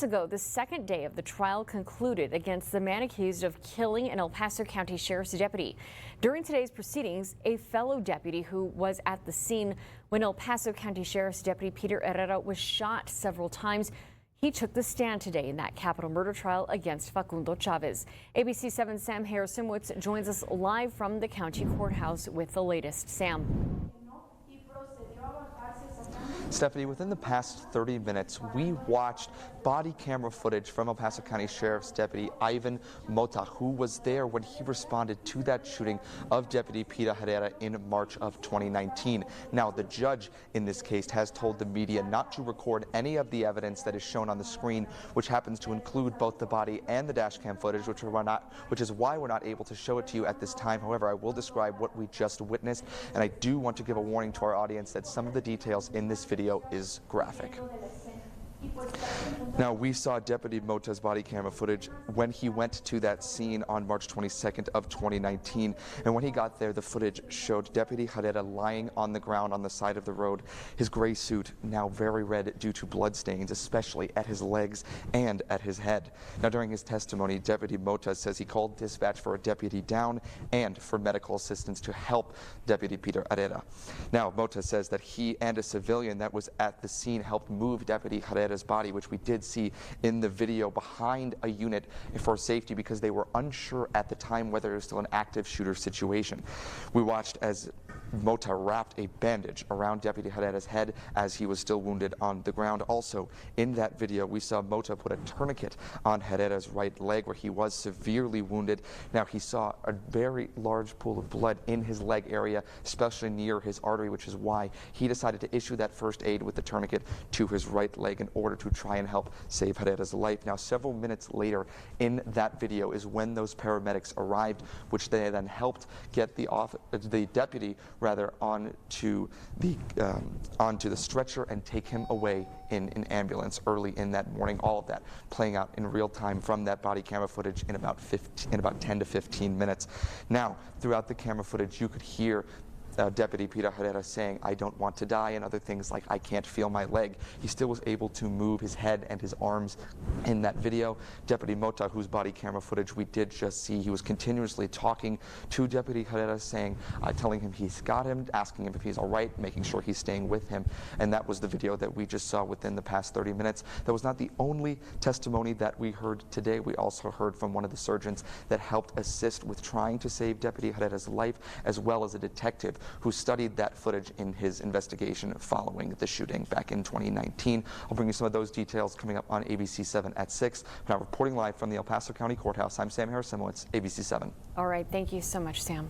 Ago, the second day of the trial concluded against the man accused of killing an El Paso County Sheriff's deputy. During today's proceedings, a fellow deputy who was at the scene when El Paso County Sheriff's Deputy Peter Herrera was shot several times, he took the stand today in that capital murder trial against Facundo Chavez. ABC 7's Sam Harrison-Woods joins us live from the county courthouse with the latest. Sam. Stephanie, within the past 30 minutes, we watched body camera footage from El Paso County Sheriff's Deputy Ivan Mota, who was there when he responded to that shooting of Deputy Peter Herrera in March of 2019. Now, the judge in this case has told the media not to record any of the evidence that is shown on the screen, which happens to include both the body and the dash cam footage, which is why we're not able to show it to you at this time. However, I will describe what we just witnessed, and I do want to give a warning to our audience that some of the details in this video is graphic. Now, we saw Deputy Mota's body camera footage when he went to that scene on March 22nd of 2019. And when he got there, the footage showed Deputy Herrera lying on the ground on the side of the road, his gray suit now very red due to blood stains, especially at his legs and at his head. Now, during his testimony, Deputy Mota says he called dispatch for a deputy down and for medical assistance to help Deputy Peter Herrera. Now, Mota says that he and a civilian that was at the scene helped move Deputy Herrera's body, which we did see in the video, behind a unit for safety because they were unsure at the time whether it was still an active shooter situation. We watched as Mota wrapped a bandage around Deputy Herrera's head as he was still wounded on the ground. Also, in that video, we saw Mota put a tourniquet on Herrera's right leg where he was severely wounded. Now, he saw a very large pool of blood in his leg area, especially near his artery, which is why he decided to issue that first aid with the tourniquet to his right leg in order to try and help save Herrera's life. Now, several minutes later in that video is when those paramedics arrived, which they then helped get the deputy onto the stretcher and take him away in an ambulance early in that morning. All of that playing out in real time from that body camera footage in about 10 to 15 minutes. Now, throughout the camera footage, you could hear Deputy Peter Herrera saying, "I don't want to die," and other things like, "I can't feel my leg." He still was able to move his head and his arms in that video. Deputy Mota, whose body camera footage we did just see, he was continuously talking to Deputy Herrera, saying, telling him he's got him, asking him if he's all right, making sure he's staying with him. And that was the video that we just saw within the past 30 minutes. That was not the only testimony that we heard today. We also heard from one of the surgeons that helped assist with trying to save Deputy Herrera's life, as well as a detective who studied that footage in his investigation following the shooting back in 2019. I'll bring you some of those details coming up on ABC 7 at 6. Now, reporting live from the El Paso County Courthouse, I'm Sam Harrison-Woods, ABC 7. All right, thank you so much, Sam.